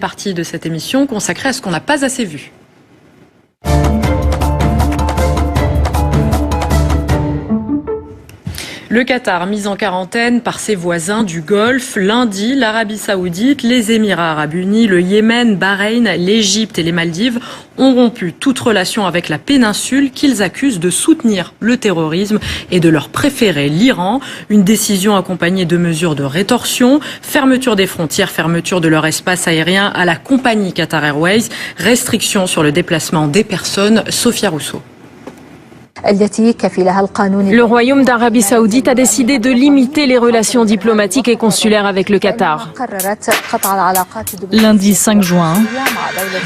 partie de cette émission consacrée à ce qu'on n'a pas assez vu. Le Qatar, mis en quarantaine par ses voisins du Golfe. Lundi, l'Arabie Saoudite, les Émirats Arabes Unis, le Yémen, Bahreïn, l'Égypte et les Maldives ont rompu toute relation avec la péninsule qu'ils accusent de soutenir le terrorisme et de leur préférer l'Iran. Une décision accompagnée de mesures de rétorsion, fermeture des frontières, fermeture de leur espace aérien à la compagnie Qatar Airways, restrictions sur le déplacement des personnes. Sophia Rousseau. Le Royaume d'Arabie Saoudite a décidé de limiter les relations diplomatiques et consulaires avec le Qatar. Lundi 5 juin,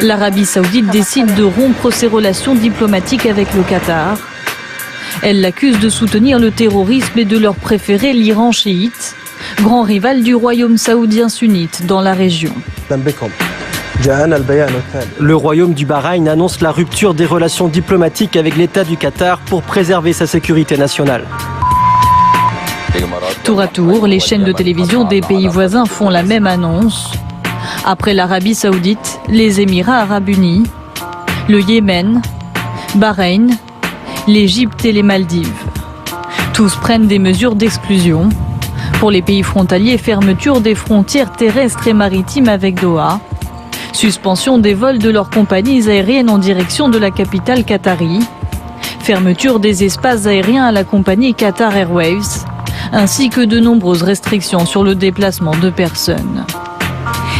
l'Arabie Saoudite décide de rompre ses relations diplomatiques avec le Qatar. Elle l'accuse de soutenir le terrorisme et de leur préférer l'Iran chiite, grand rival du Royaume saoudien sunnite dans la région. Le Royaume du Bahreïn annonce la rupture des relations diplomatiques avec l'État du Qatar pour préserver sa sécurité nationale. Tour à tour, les chaînes de télévision des pays voisins font la même annonce. Après l'Arabie Saoudite, les Émirats Arabes Unis, le Yémen, Bahreïn, l'Égypte et les Maldives. Tous prennent des mesures d'exclusion. Pour les pays frontaliers, fermeture des frontières terrestres et maritimes avec Doha. Suspension des vols de leurs compagnies aériennes en direction de la capitale qatari. Fermeture des espaces aériens à la compagnie Qatar Airways, ainsi que de nombreuses restrictions sur le déplacement de personnes.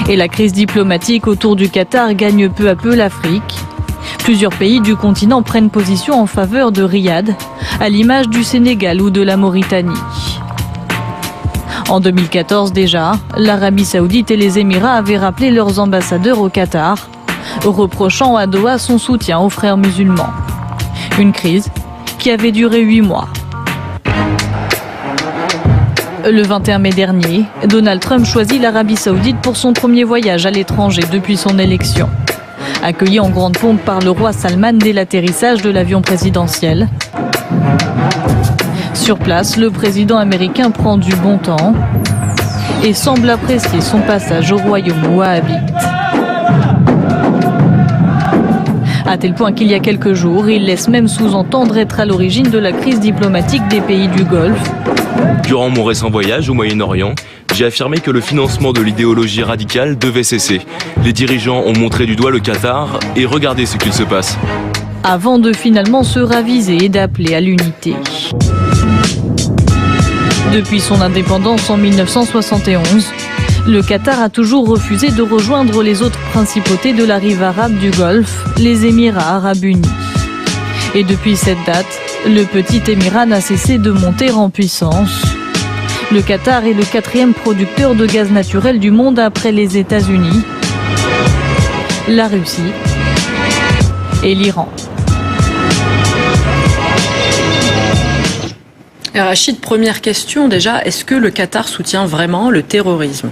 Et la crise diplomatique autour du Qatar gagne peu à peu l'Afrique. Plusieurs pays du continent prennent position en faveur de Riyad, à l'image du Sénégal ou de la Mauritanie. En 2014 déjà, l'Arabie Saoudite et les Émirats avaient rappelé leurs ambassadeurs au Qatar, reprochant à Doha son soutien aux frères musulmans. Une crise qui avait duré 8 mois. Le 21 mai dernier, Donald Trump choisit l'Arabie Saoudite pour son premier voyage à l'étranger depuis son élection. Accueilli en grande pompe par le roi Salman dès l'atterrissage de l'avion présidentiel. Sur place, le président américain prend du bon temps et semble apprécier son passage au royaume wahhabite. À tel point qu'il y a quelques jours, il laisse même sous-entendre être à l'origine de la crise diplomatique des pays du Golfe. Durant mon récent voyage au Moyen-Orient, j'ai affirmé que le financement de l'idéologie radicale devait cesser. Les dirigeants ont montré du doigt le Qatar et regardez ce qu'il se passe. Avant de finalement se raviser et d'appeler à l'unité. Depuis son indépendance en 1971, le Qatar a toujours refusé de rejoindre les autres principautés de la rive arabe du Golfe, les Émirats Arabes Unis. Et depuis cette date, le petit émirat n'a cessé de monter en puissance. Le Qatar est le 4e producteur de gaz naturel du monde après les États-Unis, la Russie et l'Iran. Rachid, première question déjà, est-ce que le Qatar soutient vraiment le terrorisme ?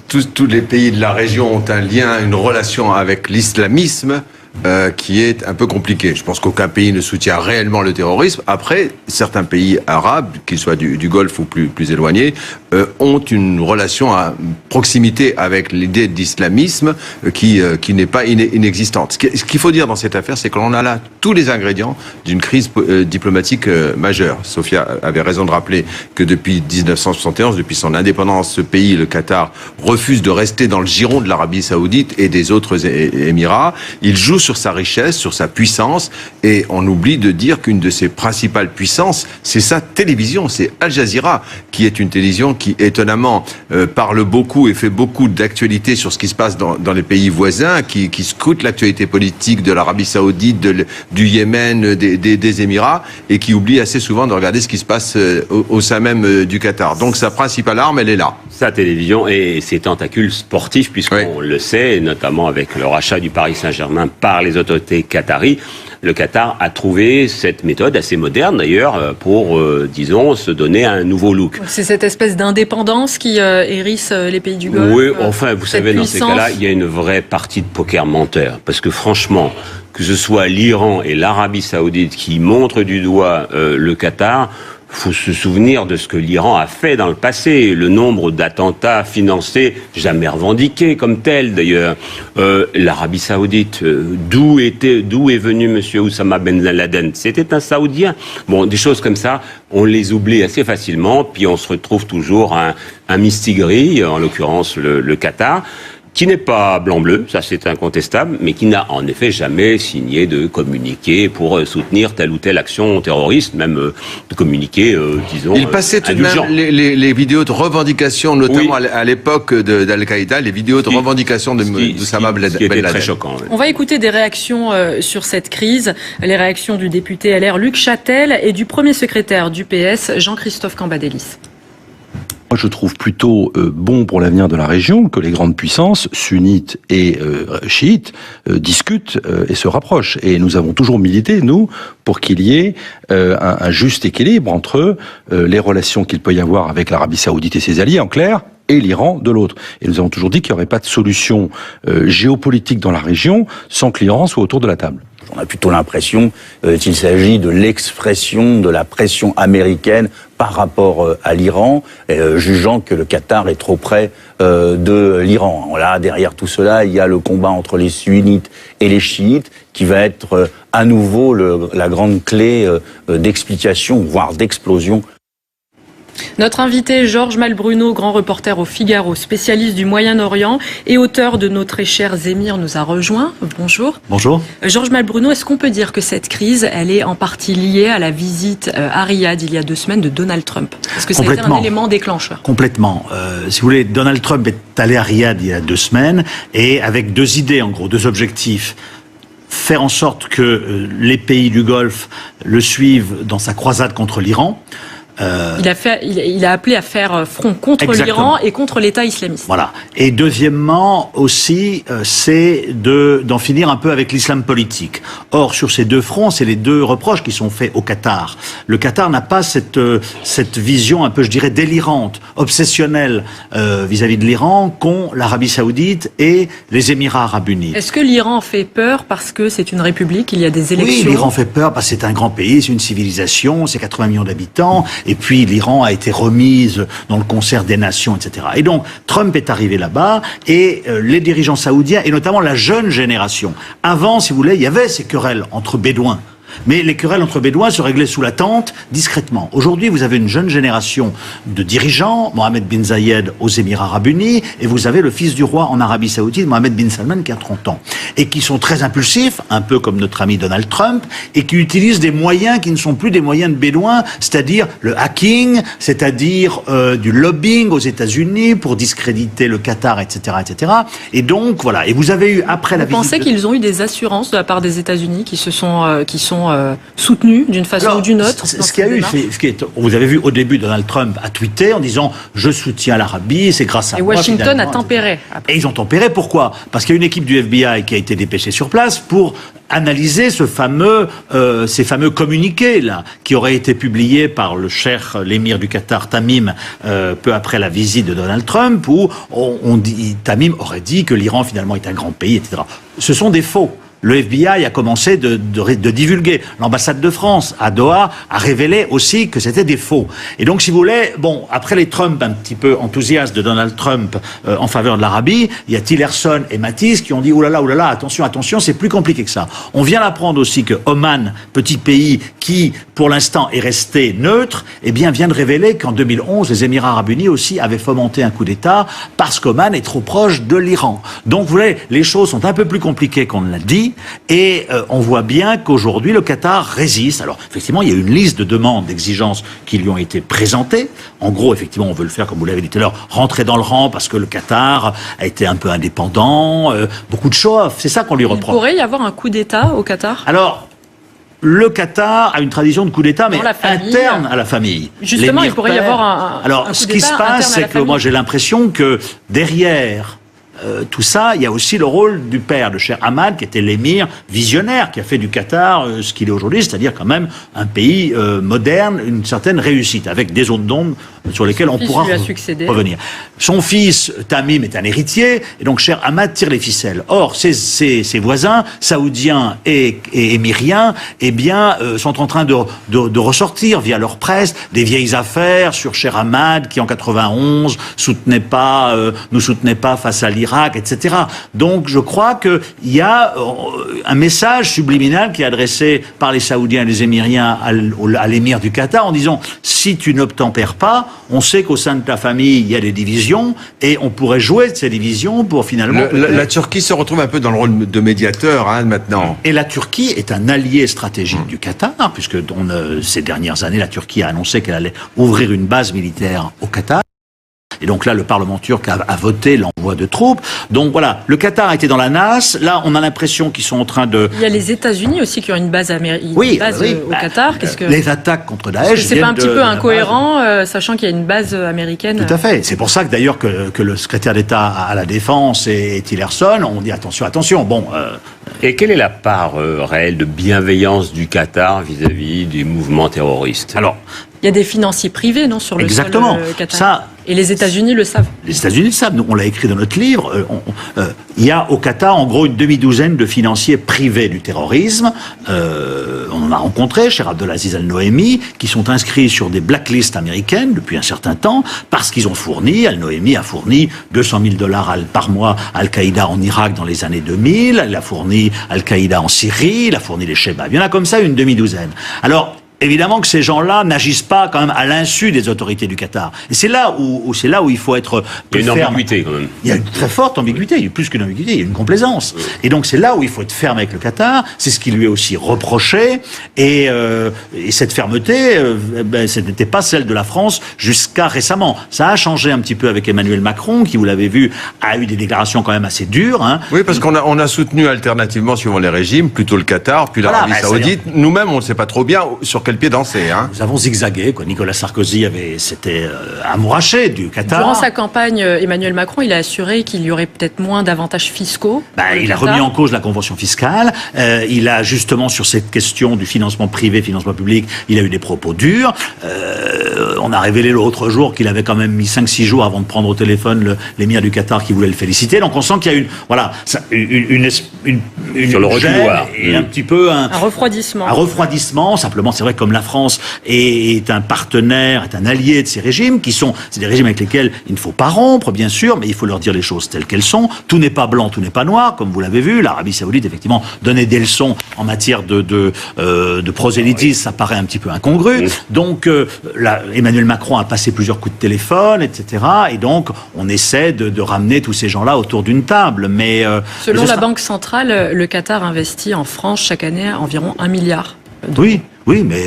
Tous les pays de la région ont un lien, une relation avec l'islamisme qui est un peu compliqué. Je pense qu'aucun pays ne soutient réellement le terrorisme. Après, certains pays arabes, qu'ils soient du Golfe ou plus éloignés, ont une relation à proximité avec l'idée d'islamisme qui n'est pas inexistante. Ce qu'il faut dire dans cette affaire, c'est qu'on a là tous les ingrédients d'une crise diplomatique majeure. Sophia avait raison de rappeler que depuis 1971, depuis son indépendance, ce pays, le Qatar, refuse de rester dans le giron de l'Arabie Saoudite et des autres Émirats. Il joue sur sa richesse, sur sa puissance, et on oublie de dire qu'une de ses principales puissances, c'est sa télévision, c'est Al Jazeera, qui est une télévision qui, étonnamment, parle beaucoup et fait beaucoup d'actualités sur ce qui se passe dans les pays voisins, qui scrute l'actualité politique de l'Arabie Saoudite, du Yémen, des Émirats, et qui oublie assez souvent de regarder ce qui se passe au sein même du Qatar. Donc sa principale arme, elle est là. Sa télévision et ses tentacules sportifs, puisqu'on le sait, notamment avec le rachat du Paris Saint-Germain par les autorités qataries. Le Qatar a trouvé cette méthode assez moderne d'ailleurs pour, disons, se donner un nouveau look. C'est cette espèce d'indépendance qui hérisse les pays du Golfe. Oui, enfin, vous savez, dans ces cas-là, il y a une vraie partie de poker menteur. Parce que franchement, que ce soit l'Iran et l'Arabie Saoudite qui montrent du doigt le Qatar, faut se souvenir de ce que l'Iran a fait dans le passé. Le nombre d'attentats financés, jamais revendiqués comme tels d'ailleurs. L'Arabie Saoudite, d'où est venu monsieur Oussama Ben Laden? C'était un Saoudien. Bon, des choses comme ça, on les oublie assez facilement, puis on se retrouve toujours à un mistigris, en l'occurrence le Qatar, qui n'est pas blanc-bleu, ça c'est incontestable, mais qui n'a en effet jamais signé de communiqué pour soutenir telle ou telle action terroriste, même de communiqué, disons, il passait tout de même les vidéos de revendication, notamment à l'époque d'Al-Qaïda, les vidéos de revendication d'Oussama Ben Laden. Très choquant. On va écouter des réactions sur cette crise, les réactions du député LR Luc Châtel et du premier secrétaire du PS Jean-Christophe Cambadélis. Moi, je trouve plutôt bon pour l'avenir de la région que les grandes puissances, sunnites et chiites, discutent et se rapprochent. Et nous avons toujours milité, nous, pour qu'il y ait un juste équilibre entre les relations qu'il peut y avoir avec l'Arabie Saoudite et ses alliés, en clair, et l'Iran de l'autre. Et nous avons toujours dit qu'il n'y aurait pas de solution géopolitique dans la région sans que l'Iran soit autour de la table. On a plutôt l'impression qu'il s'agit de l'expression de la pression américaine par rapport à l'Iran, jugeant que le Qatar est trop près de l'Iran. Là, derrière tout cela, il y a le combat entre les sunnites et les chiites qui va être à nouveau la grande clé d'explication, voire d'explosion. Notre invité, Georges Malbruno, grand reporter au Figaro, spécialiste du Moyen-Orient et auteur de Nos très chers émirs, nous a rejoint. Bonjour. Bonjour. Georges Malbruno, est-ce qu'on peut dire que cette crise, elle est en partie liée à la visite à Riyad il y a 2 semaines de Donald Trump? Est-ce que ça a été un élément déclencheur? Complètement. Si vous voulez, Donald Trump est allé à Riyad il y a 2 semaines et avec 2 idées, en gros, 2 objectifs. Faire en sorte que les pays du Golfe le suivent dans sa croisade contre l'Iran. Il a appelé à faire front contre l'Iran et contre l'État islamiste. Voilà. Et deuxièmement aussi, c'est d'en finir un peu avec l'islam politique. Or, sur ces 2 fronts, c'est les 2 reproches qui sont faits au Qatar. Le Qatar n'a pas cette vision un peu, je dirais, délirante, obsessionnelle vis-à-vis de l'Iran qu'ont l'Arabie Saoudite et les Émirats Arabes Unis. Est-ce que l'Iran fait peur parce que c'est une république, il y a des élections? Oui, l'Iran fait peur parce que c'est un grand pays, c'est une civilisation, c'est 80 millions d'habitants. Et puis l'Iran a été remise dans le concert des nations, etc. Et donc Trump est arrivé là-bas et les dirigeants saoudiens, et notamment la jeune génération. Avant, si vous voulez, il y avait ces querelles entre bédouins. Mais les querelles entre bédouins se réglaient sous la tente, discrètement. Aujourd'hui, vous avez une jeune génération de dirigeants, Mohammed bin Zayed aux Émirats Arabes Unis, et vous avez le fils du roi en Arabie Saoudite, Mohammed bin Salman, qui a 30 ans. Et qui sont très impulsifs, un peu comme notre ami Donald Trump, et qui utilisent des moyens qui ne sont plus des moyens de bédouins, c'est-à-dire le hacking, c'est-à-dire du lobbying aux États-Unis pour discréditer le Qatar, etc., etc. Et donc, voilà. Et vous avez eu, après la visite... Vous pensez qu'ils ont eu des assurances de la part des États-Unis qui sont soutenus d'une façon ou d'une autre? Ce qu'il y a eu, vous avez vu au début, Donald Trump a tweeté en disant « Je soutiens l'Arabie, c'est grâce à moi ». Et Washington a tempéré. Et ils ont tempéré, pourquoi? Parce qu'il y a une équipe du FBI qui a été dépêchée sur place pour analyser ces fameux communiqués là qui auraient été publiés par le cheikh, l'émir du Qatar Tamim, peu après la visite de Donald Trump, où Tamim aurait dit que l'Iran finalement est un grand pays, etc. Ce sont des faux. Le FBI a commencé de divulguer. L'ambassade de France à Doha a révélé aussi que c'était des faux. Et donc, si vous voulez, bon, après les Trump un petit peu enthousiastes de Donald Trump en faveur de l'Arabie, il y a Tillerson et Mattis qui ont dit oulala, attention, c'est plus compliqué que ça. On vient d'apprendre aussi que Oman, petit pays qui, pour l'instant, est resté neutre, eh bien, vient de révéler qu'en 2011, les Émirats Arabes Unis aussi avaient fomenté un coup d'État parce qu'Oman est trop proche de l'Iran. Donc, vous voyez, les choses sont un peu plus compliquées qu'on ne l'a dit. Et on voit bien qu'aujourd'hui, le Qatar résiste. Alors, effectivement, il y a une liste de demandes, d'exigences qui lui ont été présentées. En gros, effectivement, on veut le faire, comme vous l'avez dit tout à l'heure, rentrer dans le rang parce que le Qatar a été un peu indépendant, beaucoup de show-off. C'est ça qu'on lui reproche. Il pourrait y avoir un coup d'État au Qatar? Alors, le Qatar a une tradition de coup d'État, mais interne à la famille. Justement, il pourrait y avoir un Alors, coup ce qui se passe, c'est que moi, j'ai l'impression que derrière tout ça, il y a aussi le rôle du père, de Cheikh Hamad, qui était l'émir visionnaire, qui a fait du Qatar ce qu'il est aujourd'hui, c'est-à-dire quand même un pays moderne, une certaine réussite, avec des zones d'ombre sur lesquelles on pourra revenir. Son fils, Tamim, est un héritier, et donc Cheikh Hamad tire les ficelles. Or, ses voisins, saoudiens et émiriens, eh bien, sont en train de ressortir via leur presse des vieilles affaires sur Cheikh Hamad, qui en 91 nous soutenait pas face à l'Irak, etc. Donc, je crois qu'il y a un message subliminal qui est adressé par les Saoudiens et les Émiriens à l'émir du Qatar en disant, si tu n'obtempères pas, on sait qu'au sein de ta famille, il y a des divisions, et on pourrait jouer de ces divisions pour finalement... La Turquie se retrouve un peu dans le rôle de médiateur, maintenant. Et la Turquie est un allié stratégique du Qatar, puisque ces dernières années, la Turquie a annoncé qu'elle allait ouvrir une base militaire au Qatar. Et donc là, le Parlement turc a voté l'envoi de troupes. Donc voilà, le Qatar a été dans la nasse. Là, on a l'impression qu'ils sont en train de... Il y a les États-Unis aussi qui ont une base au Qatar. Les attaques contre Daesh... C'est pas un petit peu incohérent, sachant qu'il y a une base américaine... Tout à fait. C'est pour ça que d'ailleurs que le secrétaire d'État à la Défense et Tillerson ont dit attention. Bon. Et quelle est la part réelle de bienveillance du Qatar vis-à-vis des mouvements terroristes? Alors, il y a des financiers privés, non, sur le sol Qatar. Et les États-Unis le savent. Les États-Unis le savent. Nous, on l'a écrit dans notre livre. Il y a au Qatar, en gros, une demi-douzaine de financiers privés du terrorisme. On en a rencontré, cher Abdelaziz Al-Noemi, qui sont inscrits sur des blacklists américaines depuis un certain temps, parce qu'ils ont fourni, Al-Noemi a fourni $200 000 par mois à Al-Qaïda en Irak dans les années 2000, il a fourni Al-Qaïda en Syrie, il a fourni les Shebab. Il y en a comme ça une demi-douzaine. Alors, évidemment que ces gens-là n'agissent pas quand même à l'insu des autorités du Qatar. Et c'est là où il faut être plus ferme. Il y a une ambiguïté quand même. Il y a une très forte ambiguïté, il y a plus qu'une ambiguïté, il y a une complaisance. Et donc c'est là où il faut être ferme avec le Qatar, c'est ce qui lui est aussi reproché, et cette fermeté, ce n'était pas celle de la France jusqu'à récemment. Ça a changé un petit peu avec Emmanuel Macron, qui, vous l'avez vu, a eu des déclarations quand même assez dures. Oui, parce qu'on a soutenu alternativement, suivant les régimes, plutôt le Qatar, puis l'Arabie Saoudite. Nous-mêmes, on ne sait pas trop bien sur quel pied danser. Nous avons zigzagué. Nicolas Sarkozy s'était amouraché du Qatar. Durant sa campagne, Emmanuel Macron, il a assuré qu'il y aurait peut-être moins d'avantages fiscaux. Il a remis en cause la convention fiscale. Il a justement, sur cette question du financement privé, financement public, il a eu des propos durs. On a révélé l'autre jour qu'il avait quand même mis 5-6 jours avant de prendre au téléphone l'émir du Qatar qui voulait le féliciter. Donc on sent qu'il y a une sur le reculoir. Et un petit peu un refroidissement. Un refroidissement. Simplement, c'est vrai, comme la France est un partenaire, est un allié de ces régimes, c'est des régimes avec lesquels il ne faut pas rompre, bien sûr, mais il faut leur dire les choses telles qu'elles sont. Tout n'est pas blanc, tout n'est pas noir, comme vous l'avez vu. L'Arabie Saoudite, effectivement, donnait des leçons en matière de prosélytisme, ça paraît un petit peu incongru. Donc, Emmanuel Macron a passé plusieurs coups de téléphone, etc. Et donc, on essaie de ramener tous ces gens-là autour d'une table. Mais selon la Banque centrale, le Qatar investit en France chaque année environ 1 milliard. Oui, mais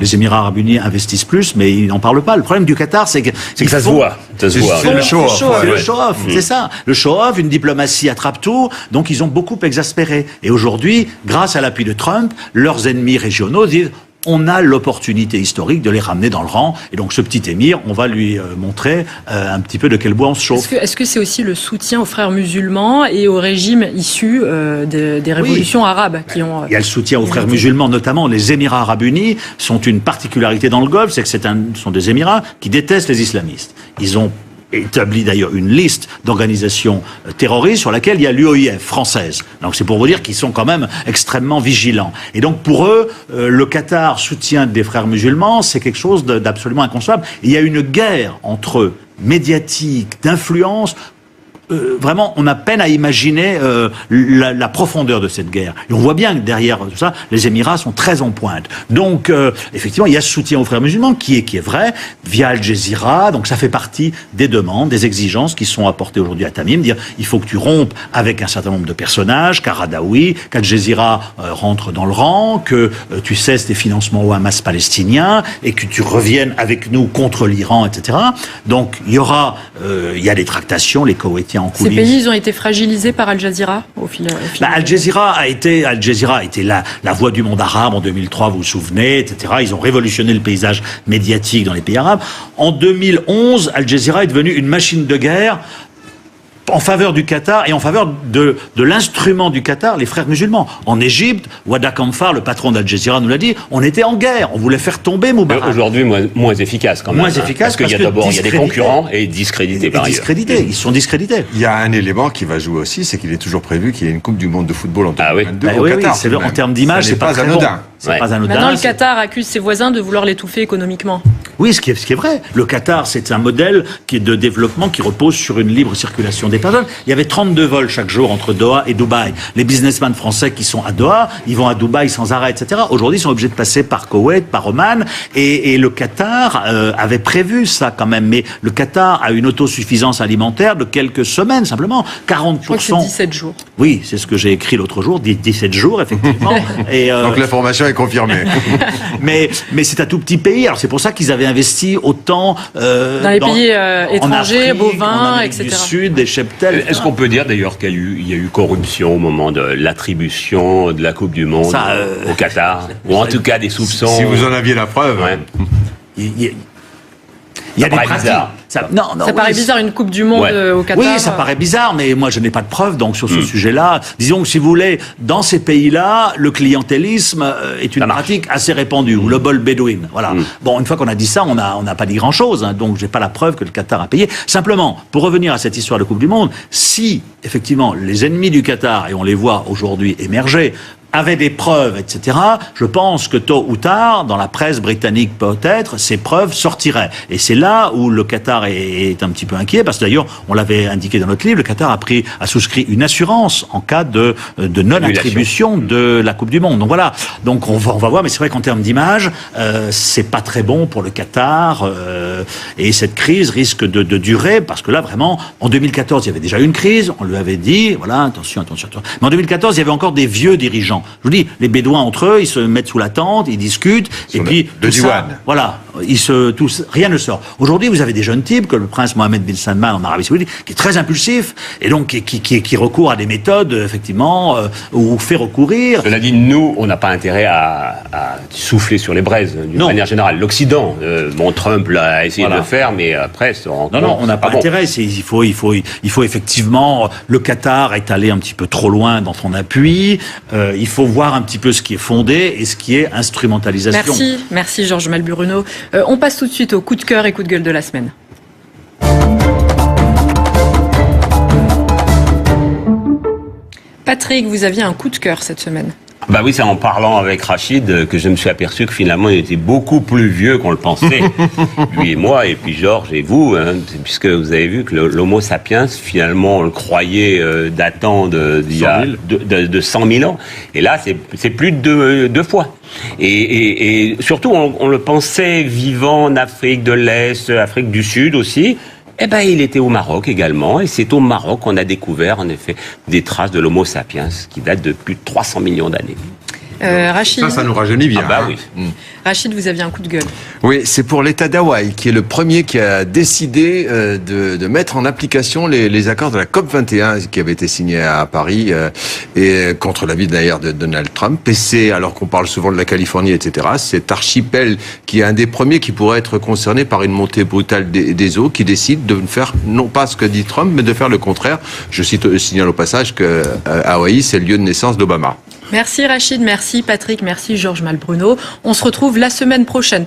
les Émirats Arabes Unis investissent plus, mais ils n'en parlent pas. Le problème du Qatar, c'est que ça se voit. C'est le show-off. C'est le show-off, c'est ça. Le show-off, une diplomatie attrape-tout. Donc, ils ont beaucoup exaspéré. Et aujourd'hui, grâce à l'appui de Trump, leurs ennemis régionaux disent: on a l'opportunité historique de les ramener dans le rang. Et donc, ce petit émir, on va lui montrer un petit peu de quel bois on se chauffe. Est-ce que c'est aussi le soutien aux frères musulmans et aux régimes issus des révolutions arabes qui ont... Il y a le soutien aux frères musulmans, notamment les Émirats Arabes Unis sont une particularité dans le Golfe, c'est que ce sont des Émirats qui détestent les islamistes. Ils ont établi d'ailleurs une liste d'organisations terroristes sur laquelle il y a l'UOIF française. Donc c'est pour vous dire qu'ils sont quand même extrêmement vigilants. Et donc pour eux, le Qatar soutien des frères musulmans, c'est quelque chose d'absolument inconcevable. Il y a une guerre entre eux, médiatique, d'influence. Vraiment, on a peine à imaginer la profondeur de cette guerre. Et on voit bien que derrière tout ça, les Émirats sont très en pointe. Donc, effectivement, il y a ce soutien aux frères musulmans qui est vrai, via Al Jazeera. Donc, ça fait partie des demandes, des exigences qui sont apportées aujourd'hui à Tamim. Dire, il faut que tu rompes avec un certain nombre de personnages, Qaradawi, qu'Al Jazeera rentre dans le rang, que tu cesses tes financements au Hamas palestinien et que tu reviennes avec nous contre l'Iran, etc. Donc, il y a des tractations, les Koweïtiens en coulisses. Ces pays, ils ont été fragilisés par Al Jazeera au final. Al Jazeera a été la voix du monde arabe en 2003, vous vous souvenez, etc. Ils ont révolutionné le paysage médiatique dans les pays arabes. En 2011, Al Jazeera est devenu une machine de guerre en faveur du Qatar et en faveur de l'instrument du Qatar, les frères musulmans. En Égypte, Wada Kamfar, le patron d'Al Jazeera, nous l'a dit, on était en guerre, on voulait faire tomber Moubarak. Aujourd'hui, moins efficace quand même. Moins efficace parce qu'il y a d'abord des concurrents et discrédités par ailleurs. Ils sont discrédités. Il y a un élément qui va jouer aussi, c'est qu'il est toujours prévu qu'il y ait une Coupe du Monde de football en 2022 au Qatar. C'est en termes d'image, c'est pas anodin. C'est pas anodin. Maintenant, le Qatar accuse ses voisins de vouloir l'étouffer économiquement. Oui, ce qui est vrai. Le Qatar, c'est un modèle de développement qui repose sur une libre circulation des personnes. Il y avait 32 vols chaque jour entre Doha et Dubaï. Les businessmen français qui sont à Doha, ils vont à Dubaï sans arrêt, etc. Aujourd'hui, ils sont obligés de passer par Koweït, par Oman. Et le Qatar avait prévu ça quand même. Mais le Qatar a une autosuffisance alimentaire de quelques semaines, simplement. 40%. Je crois que c'est 17 jours. Oui, c'est ce que j'ai écrit l'autre jour. 17 jours, effectivement. Donc l'information est confirmée. mais c'est un tout petit pays. Alors c'est pour ça qu'ils avaient investi autant dans les pays étrangers, Afrique, bovins, etc. Du Sud, des cheptels. Est-ce qu'on peut dire d'ailleurs qu'il y a eu corruption au moment de l'attribution de la Coupe du Monde au Qatar, ou en tout cas des soupçons? Si vous en aviez la preuve. Ouais. Il y a des pratiques. Ça paraît bizarre, une Coupe du Monde au Qatar. Oui, ça paraît bizarre, mais moi je n'ai pas de preuves donc sur ce sujet-là. Disons que si vous voulez, dans ces pays-là, le clientélisme est une pratique assez répandue, ou le bol bédouine. Voilà. Bon, une fois qu'on a dit ça, on n'a pas dit grand-chose, hein, donc j'ai pas la preuve que le Qatar a payé. Simplement, pour revenir à cette histoire de Coupe du Monde, si effectivement les ennemis du Qatar, et on les voit aujourd'hui émerger, avaient des preuves, etc., je pense que tôt ou tard, dans la presse britannique peut-être, ces preuves sortiraient. Et c'est là où le Qatar est un petit peu inquiet, parce que d'ailleurs, on l'avait indiqué dans notre livre, le Qatar a souscrit une assurance en cas de non-attribution de la Coupe du Monde. Donc voilà, donc on va voir, mais c'est vrai qu'en termes d'image, c'est pas très bon pour le Qatar, et cette crise risque de durer, parce que là, vraiment, en 2014, il y avait déjà une crise, on lui avait dit, voilà, attention. Mais en 2014, il y avait encore des vieux dirigeants. Je vous dis, les Bédouins entre eux, ils se mettent sous la tente, ils discutent, et puis le diwan. Voilà, rien ne sort. Aujourd'hui, vous avez des jeunes types, comme le prince Mohammed bin Salman en Arabie Saoudite, qui est très impulsif, et donc qui recourt à des méthodes, effectivement, ou fait recourir. Cela dit, nous, on n'a pas intérêt à souffler sur les braises, d'une manière générale. L'Occident, Trump l'a essayé de le faire, mais après, se rend compte. Non, on n'a pas intérêt. Il faut effectivement, le Qatar est allé un petit peu trop loin dans son appui. Il faut voir un petit peu ce qui est fondé et ce qui est instrumentalisation. Merci Georges Malburuno. On passe tout de suite au coup de cœur et coup de gueule de la semaine. Patrick, vous aviez un coup de cœur cette semaine. Bah oui, c'est en parlant avec Rachid que je me suis aperçu que finalement il était beaucoup plus vieux qu'on le pensait. Lui et moi, et puis Georges et vous, hein, puisque vous avez vu que l'Homo sapiens, finalement, on le croyait datant de 100 000 ans. Et là, c'est plus de deux fois. Et surtout, on le pensait vivant en Afrique de l'Est, Afrique du Sud aussi. Eh ben, il était au Maroc également, et c'est au Maroc qu'on a découvert, en effet, des traces de l'Homo sapiens, qui datent de plus de 300 millions d'années. Rachid. Ça nous rajeunit bien. Ah bah oui. Rachid, vous aviez un coup de gueule. Oui, c'est pour l'État d'Hawaï, qui est le premier qui a décidé de mettre en application les accords de la COP21, qui avaient été signés à Paris, et contre l'avis d'ailleurs de Donald Trump. Et c'est, alors qu'on parle souvent de la Californie, etc., cet archipel qui est un des premiers qui pourrait être concerné par une montée brutale des eaux, qui décide de faire, non pas ce que dit Trump, mais de faire le contraire. Je signale au passage que Hawaï, c'est le lieu de naissance d'Obama. Merci Rachid, merci Patrick, merci Georges Malbruno. On se retrouve la semaine prochaine.